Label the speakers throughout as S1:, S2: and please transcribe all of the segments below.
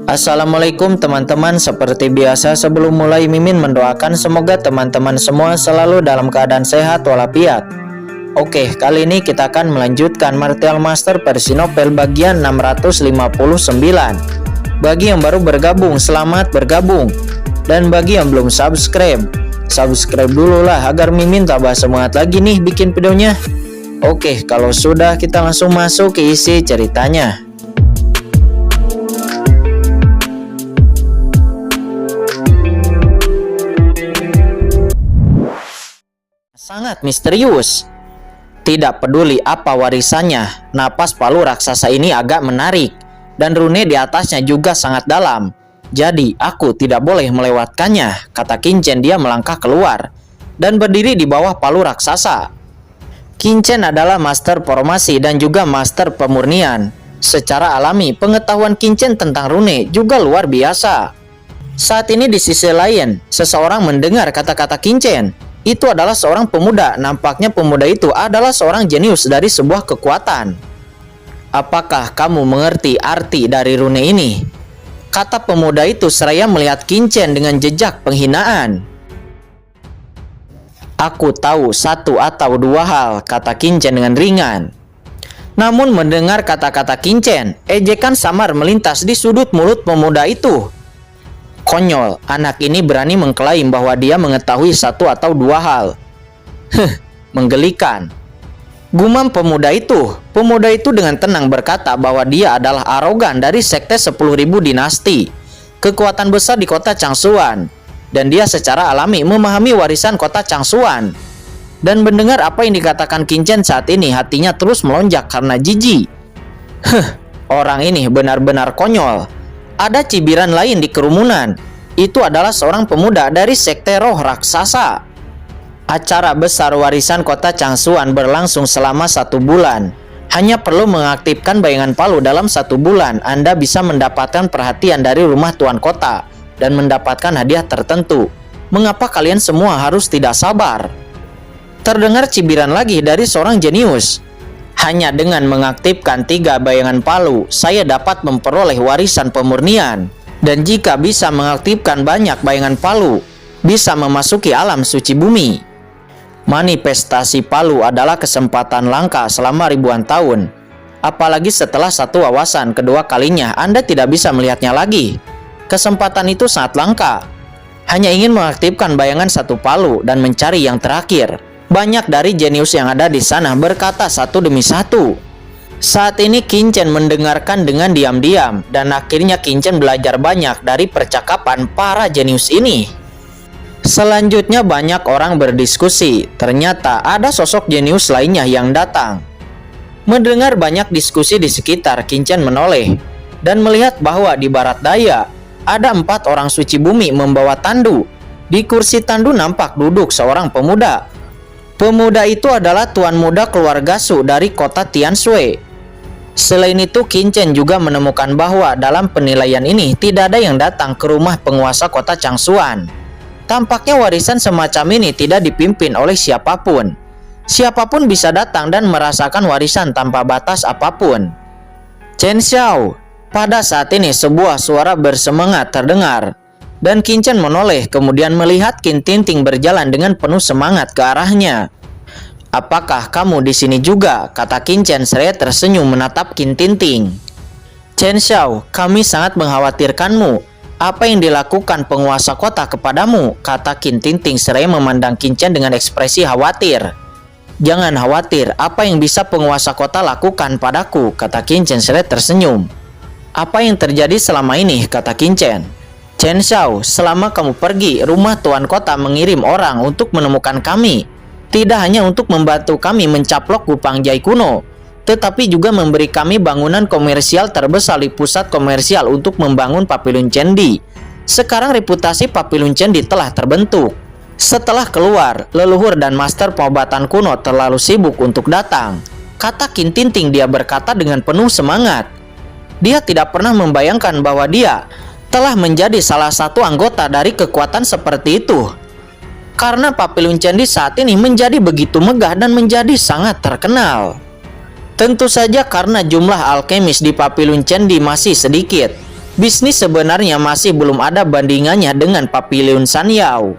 S1: Assalamualaikum teman-teman. Seperti biasa sebelum mulai Mimin mendoakan semoga teman-teman semua selalu dalam keadaan sehat walafiat. Oke, kali ini kita akan melanjutkan Martial Master versi novel bagian 659. Bagi yang baru bergabung, selamat bergabung. Dan bagi yang belum subscribe dulu lah agar Mimin tambah semangat lagi nih bikin videonya. Oke, kalau sudah kita langsung masuk ke isi ceritanya. Sangat misterius. Tidak peduli apa warisannya, napas palu raksasa ini agak menarik dan rune di atasnya juga sangat dalam. Jadi aku tidak boleh melewatkannya, kata Kinchen. Dia melangkah keluar dan berdiri di bawah palu raksasa. Kinchen adalah master formasi dan juga master pemurnian. Secara alami, pengetahuan Kinchen tentang rune juga luar biasa. Saat ini di sisi lain, seseorang mendengar kata-kata Kinchen. Itu adalah seorang pemuda. Nampaknya pemuda itu adalah seorang jenius dari sebuah kekuatan. Apakah kamu mengerti arti dari rune ini? Kata pemuda itu seraya melihat Kinchen dengan jejak penghinaan. Aku tahu satu atau dua hal, kata Kinchen dengan ringan. Namun mendengar kata-kata Kinchen, ejekan samar melintas di sudut mulut pemuda itu. Konyol, anak ini berani mengklaim bahwa dia mengetahui satu atau dua hal. Menggelikan. Gumam pemuda itu. Pemuda itu dengan tenang berkata bahwa dia adalah arogan dari sekte 10.000 dinasti, kekuatan besar di kota Changsuan, dan dia secara alami memahami warisan kota Changsuan. Dan mendengar apa yang dikatakan Kinchen saat ini, hatinya terus melonjak karena jijik. Orang ini benar-benar konyol. Ada cibiran lain di kerumunan. Itu adalah seorang pemuda dari sekte roh raksasa. Acara besar warisan kota Changsuan berlangsung selama 1 bulan. Hanya perlu mengaktifkan bayangan palu dalam 1 bulan, Anda bisa mendapatkan perhatian dari rumah tuan kota dan mendapatkan hadiah tertentu. Mengapa kalian semua harus tidak sabar? Terdengar cibiran lagi dari seorang jenius. Hanya dengan mengaktifkan 3 bayangan palu, saya dapat memperoleh warisan pemurnian. Dan jika bisa mengaktifkan banyak bayangan palu, bisa memasuki alam suci bumi. Manifestasi palu adalah kesempatan langka selama ribuan tahun. Apalagi setelah satu wawasan kedua kalinya, Anda tidak bisa melihatnya lagi. Kesempatan itu sangat langka. Hanya ingin mengaktifkan bayangan 1 palu dan mencari yang terakhir. Banyak dari jenius yang ada di sana berkata satu demi satu. Saat ini Kinchen mendengarkan dengan diam-diam dan akhirnya Kinchen belajar banyak dari percakapan para jenius ini. Selanjutnya banyak orang berdiskusi. Ternyata ada sosok jenius lainnya yang datang. Mendengar banyak diskusi di sekitar, Kinchen menoleh dan melihat bahwa di barat daya ada 4 orang suci bumi membawa tandu. Di kursi tandu nampak duduk seorang pemuda. Pemuda itu adalah tuan muda keluarga Su dari kota Tianshui. Selain itu, Kinchen juga menemukan bahwa dalam penilaian ini tidak ada yang datang ke rumah penguasa kota Changsuan. Tampaknya warisan semacam ini tidak dipimpin oleh siapapun. Siapapun bisa datang dan merasakan warisan tanpa batas apapun. Chen Xiao. Pada saat ini sebuah suara bersemangat terdengar. Dan Kinchen menoleh kemudian melihat Qin Tinting berjalan dengan penuh semangat ke arahnya. Apakah kamu di sini juga? Kata Kinchen seraya tersenyum menatap Qin Tinting. Chen Xiao, kami sangat mengkhawatirkanmu. Apa yang dilakukan penguasa kota kepadamu? Kata Qin Tinting seraya memandang Kinchen dengan ekspresi khawatir. Jangan khawatir, apa yang bisa penguasa kota lakukan padaku? Kata Kinchen seraya tersenyum. Apa yang terjadi selama ini? Kata Kinchen. Chen Xiao, selama kamu pergi, rumah tuan kota mengirim orang untuk menemukan kami. Tidak hanya untuk membantu kami mencaplok Gupang Jai kuno, tetapi juga memberi kami bangunan komersial terbesar di pusat komersial untuk membangun Papilun Cendi. Sekarang reputasi Papilun Cendi telah terbentuk. Setelah keluar, leluhur dan master pengobatan kuno terlalu sibuk untuk datang. Kata Qin Tinting, dia berkata dengan penuh semangat. Dia tidak pernah membayangkan bahwa dia telah menjadi salah satu anggota dari kekuatan seperti itu. Karena Papilun Cendi saat ini menjadi begitu megah dan menjadi sangat terkenal. Tentu saja karena jumlah alkemis di Papilun Cendi masih sedikit. Bisnis sebenarnya masih belum ada bandingannya dengan Papiliun Sanyao.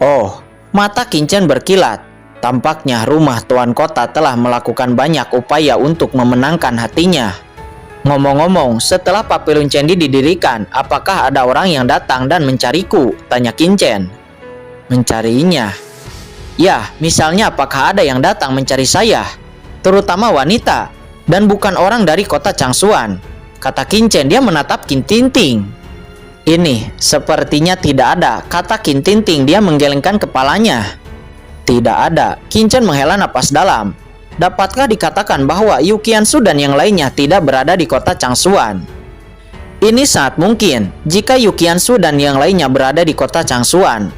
S1: Oh, mata Qin berkilat. Tampaknya rumah tuan kota telah melakukan banyak upaya untuk memenangkan hatinya. Ngomong-ngomong, setelah Papiliun Candi didirikan, apakah ada orang yang datang dan mencariku? Tanya Qin. Mencarinya? Ya, misalnya apakah ada yang datang mencari saya? Terutama wanita, dan bukan orang dari kota Changsuan, kata Qin. Dia menatap Qin Tingting. Ini sepertinya tidak ada, kata Qin Tingting. Dia menggelengkan kepalanya. Tidak ada. Qin menghela napas dalam. Dapatkah dikatakan bahwa Yu Qiansu dan yang lainnya tidak berada di kota Changsuan? Ini sangat mungkin. Jika Yu Qiansu dan yang lainnya berada di kota Changsuan,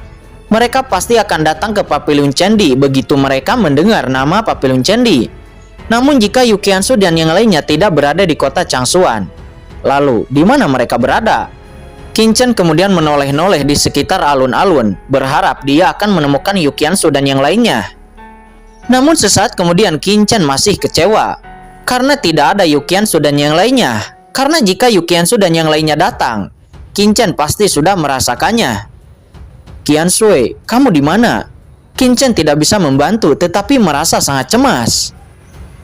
S1: mereka pasti akan datang ke Papiliun Candi begitu mereka mendengar nama Papiliun Candi. Namun jika Yu Qiansu dan yang lainnya tidak berada di kota Changsuan, lalu di mana mereka berada? Qin kemudian menoleh-noleh di sekitar alun-alun, berharap dia akan menemukan Yu Qiansu dan yang lainnya. Namun sesaat kemudian Qin masih kecewa, karena tidak ada Yu Qiansu dan yang lainnya. Karena jika Yu Qiansu dan yang lainnya datang, Qin pasti sudah merasakannya. Qiansui, kamu di mana? Qin tidak bisa membantu, tetapi merasa sangat cemas.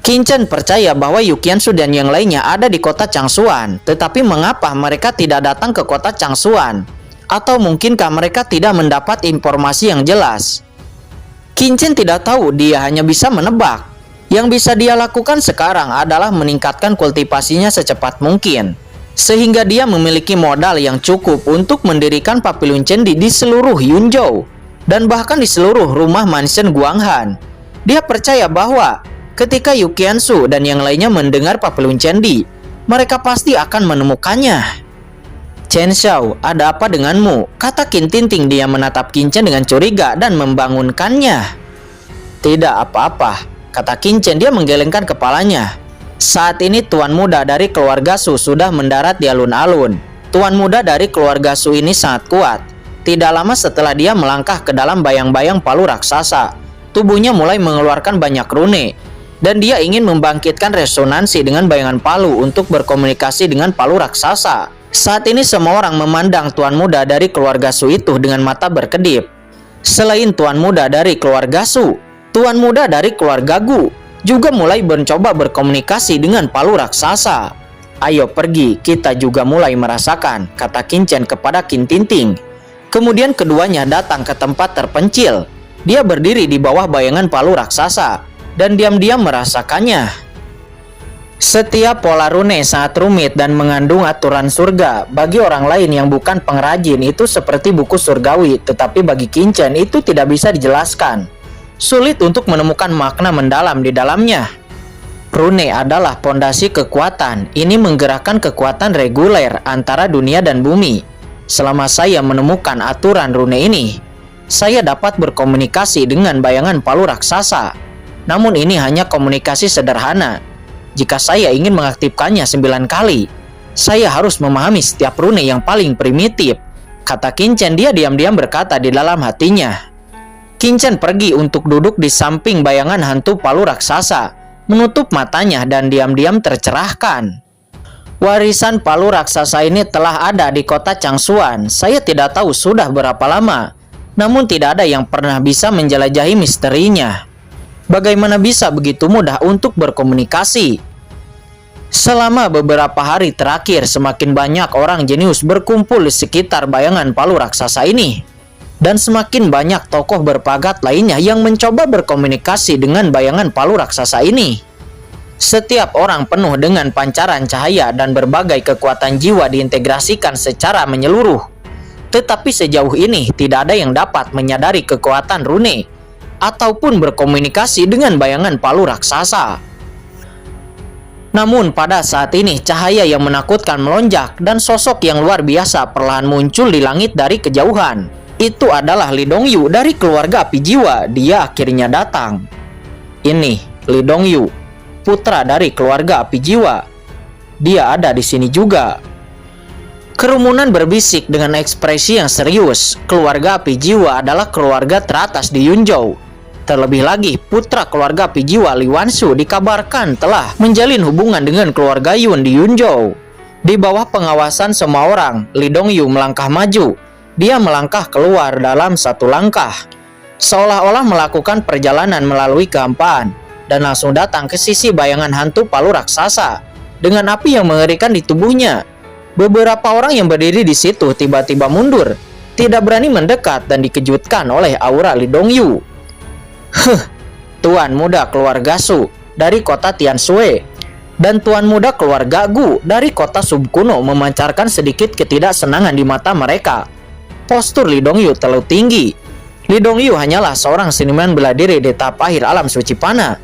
S1: Qin percaya bahwa Yu Qiansu dan yang lainnya ada di kota Changsuan, tetapi mengapa mereka tidak datang ke kota Changsuan? Atau mungkinkah mereka tidak mendapat informasi yang jelas? Qin tidak tahu, dia hanya bisa menebak. Yang bisa dia lakukan sekarang adalah meningkatkan kultivasinya secepat mungkin, sehingga dia memiliki modal yang cukup untuk mendirikan Papiliun Candi di seluruh Yunzhou, dan bahkan di seluruh rumah mansion Guanghan. Dia percaya bahwa ketika Yu Qiansu dan yang lainnya mendengar Papiliun Candi, mereka pasti akan menemukannya. Chen Xiao, ada apa denganmu? Kata Qin Tingting. Dia menatap Qin dengan curiga dan membangunkannya. Tidak apa-apa, kata Qin. Dia menggelengkan kepalanya. Saat ini Tuan Muda dari keluarga Su sudah mendarat di alun-alun. Tuan Muda dari keluarga Su ini sangat kuat. Tidak lama setelah dia melangkah ke dalam bayang-bayang palu raksasa, tubuhnya mulai mengeluarkan banyak rune. Dan dia ingin membangkitkan resonansi dengan bayangan palu untuk berkomunikasi dengan palu raksasa. Saat ini semua orang memandang Tuan Muda dari keluarga Su itu dengan mata berkedip. Selain Tuan Muda dari keluarga Su, Tuan Muda dari keluarga Gu juga mulai mencoba berkomunikasi dengan palu raksasa. Ayo pergi, kita juga mulai merasakan, kata Qin kepada Qin Tingting. Kemudian keduanya datang ke tempat terpencil. Dia berdiri di bawah bayangan palu raksasa dan diam-diam merasakannya. Setiap pola rune sangat rumit dan mengandung aturan surga. Bagi orang lain yang bukan pengrajin itu seperti buku surgawi, tetapi bagi Qin itu tidak bisa dijelaskan. Sulit untuk menemukan makna mendalam di dalamnya. Rune adalah pondasi kekuatan. Ini menggerakkan kekuatan reguler antara dunia dan bumi. Selama saya menemukan aturan rune ini, saya dapat berkomunikasi dengan bayangan palu raksasa. Namun ini hanya komunikasi sederhana. Jika saya ingin mengaktifkannya 9 kali, saya harus memahami setiap rune yang paling primitif, kata Qin. Dia diam-diam berkata di dalam hatinya. Qin pergi untuk duduk di samping bayangan hantu palu raksasa, menutup matanya dan diam-diam tercerahkan. Warisan palu raksasa ini telah ada di kota Changsuan. Saya tidak tahu sudah berapa lama, namun tidak ada yang pernah bisa menjelajahi misterinya. Bagaimana bisa begitu mudah untuk berkomunikasi? Selama beberapa hari terakhir, semakin banyak orang jenius berkumpul di sekitar bayangan palu raksasa ini. Dan semakin banyak tokoh berpagat lainnya yang mencoba berkomunikasi dengan bayangan palu raksasa ini. Setiap orang penuh dengan pancaran cahaya dan berbagai kekuatan jiwa diintegrasikan secara menyeluruh. Tetapi sejauh ini tidak ada yang dapat menyadari kekuatan rune ataupun berkomunikasi dengan bayangan palu raksasa. Namun pada saat ini cahaya yang menakutkan melonjak dan sosok yang luar biasa perlahan muncul di langit dari kejauhan. Itu adalah Li Dongyu dari keluarga api jiwa. Dia akhirnya datang. Ini Li Dongyu, putra dari keluarga api jiwa. Dia ada di sini juga. Kerumunan berbisik dengan ekspresi yang serius. Keluarga api jiwa adalah keluarga teratas di Yunzhou. Terlebih lagi, putra keluarga api jiwa Li Wanshu dikabarkan telah menjalin hubungan dengan keluarga Yun di Yunzhou. Di bawah pengawasan semua orang, Lee Dong-yu melangkah maju. Dia melangkah keluar dalam satu langkah, seolah-olah melakukan perjalanan melalui kehampaan, dan langsung datang ke sisi bayangan hantu palu raksasa dengan api yang mengerikan di tubuhnya. Beberapa orang yang berdiri di situ tiba-tiba mundur, tidak berani mendekat dan dikejutkan oleh aura Lee Dong-yu. Tuan muda keluarga Su dari kota Tianshui dan tuan muda keluarga Gu dari kota Subkuno memancarkan sedikit ketidaksenangan di mata mereka. Postur Lee Dong-yu terlalu tinggi. Lee Dong-yu hanyalah seorang seniman bela diri di tahap akhir alam suci panah.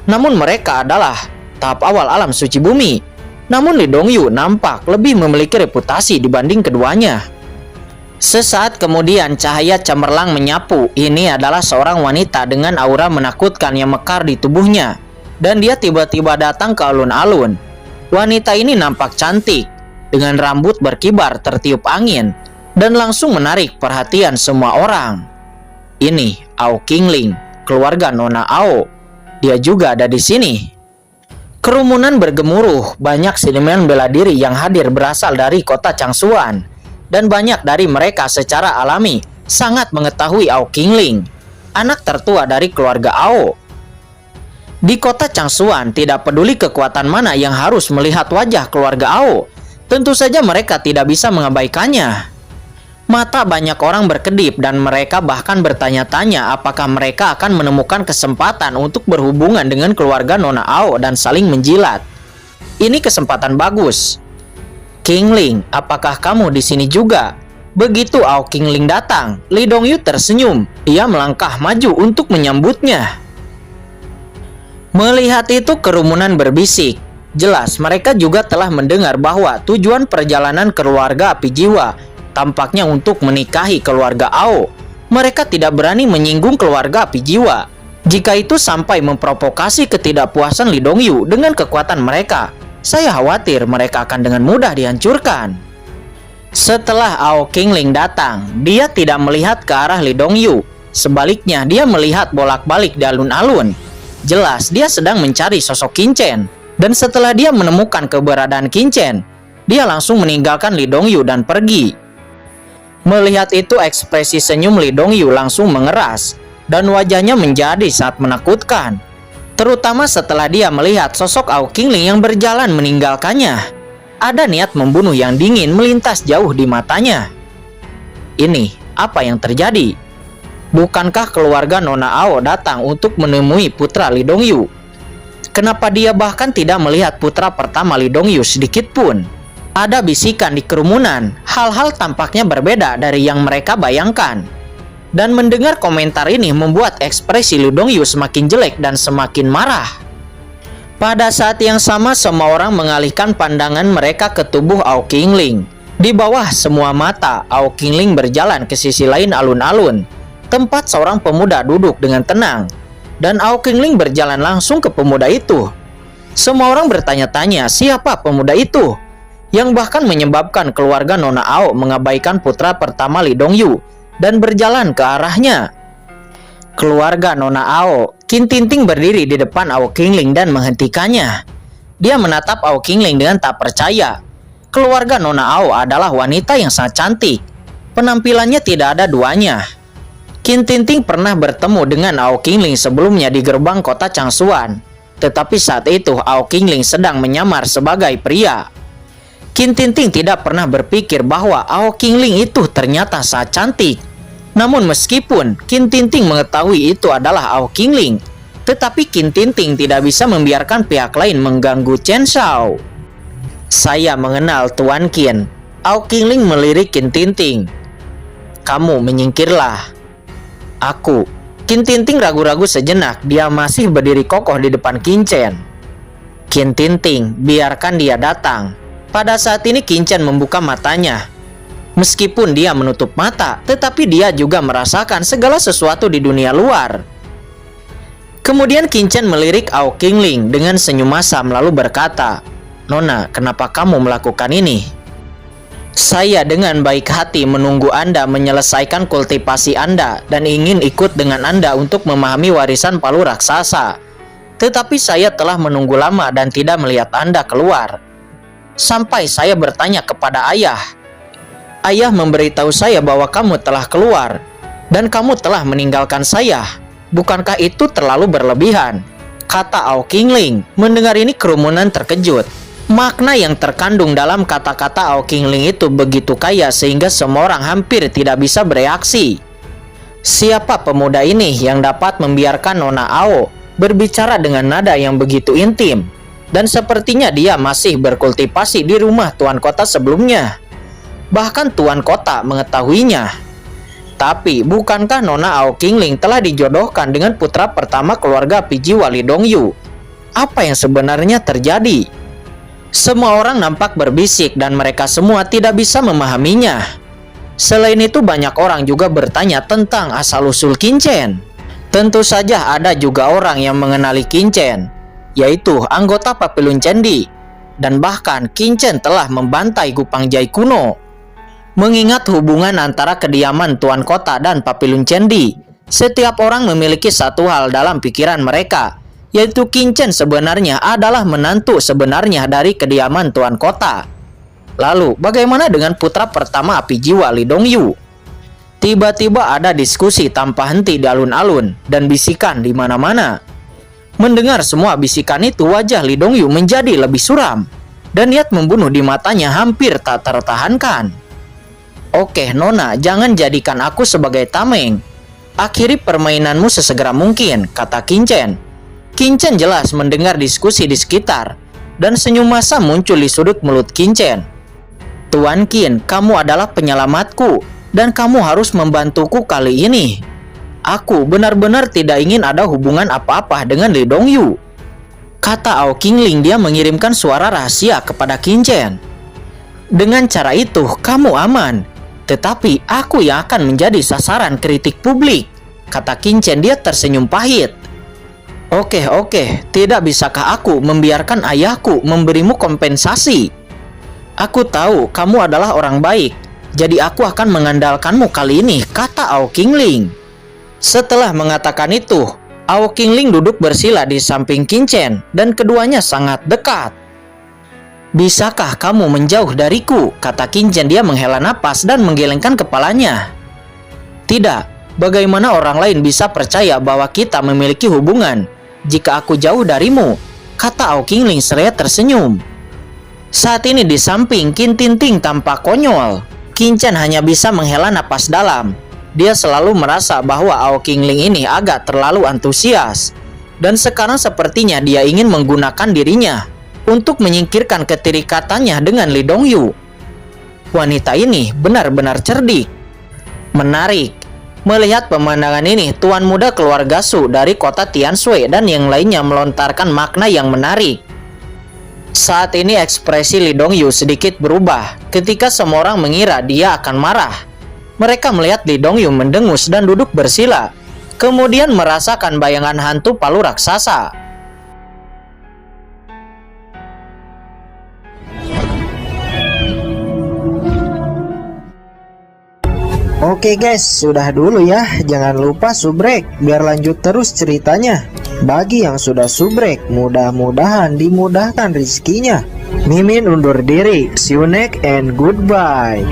S1: Namun mereka adalah tahap awal alam suci bumi. Namun Lee Dong-yu nampak lebih memiliki reputasi dibanding keduanya. Sesaat kemudian cahaya cemerlang menyapu. Ini adalah seorang wanita dengan aura menakutkan yang mekar di tubuhnya. Dan dia tiba-tiba datang ke alun-alun. Wanita ini nampak cantik, dengan rambut berkibar tertiup angin, dan langsung menarik perhatian semua orang. Ini Ao Qingling, keluarga Nona Ao. Dia juga ada di sini. Kerumunan bergemuruh. Banyak seniman bela diri yang hadir berasal dari kota Changsuan. Dan banyak dari mereka secara alami sangat mengetahui Ao Qingling, anak tertua dari keluarga Ao. Di kota Changsuan tidak peduli kekuatan mana yang harus melihat wajah keluarga Ao, tentu saja mereka tidak bisa mengabaikannya. Mata banyak orang berkedip dan mereka bahkan bertanya-tanya apakah mereka akan menemukan kesempatan untuk berhubungan dengan keluarga Nona Ao dan saling menjilat. Ini kesempatan bagus. Qingling, apakah kamu di sini juga? Begitu Ao Qingling datang, Lee Dong-yu tersenyum. Dia melangkah maju untuk menyambutnya. Melihat itu kerumunan berbisik. Jelas mereka juga telah mendengar bahwa tujuan perjalanan keluarga api jiwa tampaknya untuk menikahi keluarga Ao. Mereka tidak berani menyinggung keluarga api jiwa. Jika itu sampai memprovokasi ketidakpuasan Lee Dong-yu dengan kekuatan mereka, saya khawatir mereka akan dengan mudah dihancurkan. Setelah Ao Qingling datang, dia tidak melihat ke arah Lee Dong-yu. Sebaliknya, dia melihat bolak-balik di alun-alun. Jelas, dia sedang mencari sosok Qingchen. Dan setelah dia menemukan keberadaan Qingchen, dia langsung meninggalkan Lee Dong-yu dan pergi. Melihat itu, ekspresi senyum Lee Dong-yu langsung mengeras, dan wajahnya menjadi sangat menakutkan. Terutama setelah dia melihat sosok Ao Qingling yang berjalan meninggalkannya. Ada niat membunuh yang dingin melintas jauh di matanya. Ini, apa yang terjadi? Bukankah keluarga Nona Ao datang untuk menemui putra Lee Dong-yu? Kenapa dia bahkan tidak melihat putra pertama Lee Dong-yu sedikit pun? Ada bisikan di kerumunan, hal-hal tampaknya berbeda dari yang mereka bayangkan. Dan mendengar komentar ini membuat ekspresi Lee Dong-yu semakin jelek dan semakin marah. Pada saat yang sama, semua orang mengalihkan pandangan mereka ke tubuh Ao Qingling. Di bawah semua mata, Ao Qingling berjalan ke sisi lain alun-alun, tempat seorang pemuda duduk dengan tenang. Dan Ao Qingling berjalan langsung ke pemuda itu. Semua orang bertanya-tanya siapa pemuda itu, yang bahkan menyebabkan keluarga Nona Ao mengabaikan putra pertama Lee Dong-yu dan berjalan ke arahnya. Keluarga Nona Ao, Qin Tinting berdiri di depan Ao Qingling dan menghentikannya. Dia menatap Ao Qingling dengan tak percaya. Keluarga Nona Ao adalah wanita yang sangat cantik. Penampilannya tidak ada duanya. Qin Tinting pernah bertemu dengan Ao Qingling sebelumnya di gerbang kota Changsuan. Tetapi saat itu Ao Qingling sedang menyamar sebagai pria. Qin Tinting tidak pernah berpikir bahwa Ao Qingling itu ternyata sangat cantik. Namun meskipun Qin Tinting mengetahui itu adalah Ao Qingling, tetapi Qin Tinting tidak bisa membiarkan pihak lain mengganggu Chen Shao. Saya mengenal Tuan Qin. Ao Qingling melirik Qin Tinting. Kamu menyingkirlah. Aku. Qin Tinting ragu-ragu sejenak. Dia masih berdiri kokoh di depan Qingchen. Qin Tinting, biarkan dia datang. Pada saat ini Qingchen membuka matanya. Meskipun dia menutup mata, tetapi dia juga merasakan segala sesuatu di dunia luar. Kemudian Qingchen melirik Ao Qingling dengan senyum masam lalu berkata, "Nona, kenapa kamu melakukan ini?" "Saya dengan baik hati menunggu Anda menyelesaikan kultivasi Anda dan ingin ikut dengan Anda untuk memahami warisan palu raksasa. Tetapi saya telah menunggu lama dan tidak melihat Anda keluar." sampai saya bertanya kepada ayah. Ayah memberitahu saya bahwa kamu telah keluar dan kamu telah meninggalkan saya. Bukankah itu terlalu berlebihan? Kata Ao Qingling. Mendengar ini kerumunan terkejut. Makna yang terkandung dalam kata-kata Ao Qingling itu begitu kaya sehingga semua orang hampir tidak bisa bereaksi. Siapa pemuda ini yang dapat membiarkan Nona Ao berbicara dengan nada yang begitu intim? Dan sepertinya dia masih berkultivasi di rumah Tuan Kota sebelumnya. Bahkan Tuan Kota mengetahuinya. Tapi bukankah Nona Ao Qingling telah dijodohkan dengan putra pertama keluarga Pijiwa Li Dongyu? Apa yang sebenarnya terjadi? Semua orang nampak berbisik dan mereka semua tidak bisa memahaminya. Selain itu banyak orang juga bertanya tentang asal-usul Qin. Tentu saja ada juga orang yang mengenali Qin, yaitu anggota Papilun Cendi. Dan bahkan Qin telah membantai Gupang Jai kuno. Mengingat hubungan antara kediaman Tuan Kota dan Papilun Cendi, setiap orang memiliki satu hal dalam pikiran mereka, yaitu Qin sebenarnya adalah menantu sebenarnya dari kediaman Tuan Kota. Lalu, bagaimana dengan putra pertama api jiwa Li Dongyu? Tiba-tiba ada diskusi tanpa henti di alun-alun dan bisikan di mana-mana. Mendengar semua bisikan itu, wajah Li Dongyu menjadi lebih suram dan niat membunuh di matanya hampir tak tertahankan. Oke, Nona, jangan jadikan aku sebagai tameng. Akhiri permainanmu sesegera mungkin, kata Qin. Qin jelas mendengar diskusi di sekitar, dan senyum massa muncul di sudut mulut Qin. Tuan Qin, kamu adalah penyelamatku, dan kamu harus membantuku kali ini. Aku benar-benar tidak ingin ada hubungan apa-apa dengan Li Dongyu. Kata Ao Qingling, dia mengirimkan suara rahasia kepada Qin. Dengan cara itu, kamu aman. Tetapi aku yang akan menjadi sasaran kritik publik, kata Qin. Dia tersenyum pahit. Oke, tidak bisakah aku membiarkan ayahku memberimu kompensasi? Aku tahu kamu adalah orang baik, jadi aku akan mengandalkanmu kali ini, kata Ao Qingling. Setelah mengatakan itu, Ao Qingling duduk bersila di samping Qin dan keduanya sangat dekat. Bisakah kamu menjauh dariku? Kata Qin. Dia menghela napas dan menggelengkan kepalanya. Tidak, bagaimana orang lain bisa percaya bahwa kita memiliki hubungan jika aku jauh darimu? Kata Ao Qingling seraya tersenyum. Saat ini di samping Qin Tinting tampak konyol. Qin hanya bisa menghela napas dalam. Dia selalu merasa bahwa Ao Qingling ini agak terlalu antusias. Dan sekarang sepertinya dia ingin menggunakan dirinya untuk menyingkirkan keterikatannya dengan Li Dongyu. Wanita ini benar-benar cerdik. Menarik. Melihat pemandangan ini, tuan muda keluarga Su dari kota Tianshui dan yang lainnya melontarkan makna yang menarik. Saat ini ekspresi Li Dongyu sedikit berubah ketika semua orang mengira dia akan marah. Mereka melihat Li Dongyu mendengus dan duduk bersila, kemudian merasakan bayangan hantu palu raksasa.
S2: Oke guys, sudah dulu ya. Jangan lupa subrek biar lanjut terus ceritanya. Bagi yang sudah subrek, mudah-mudahan dimudahkan rezekinya. Mimin undur diri. See you next and goodbye.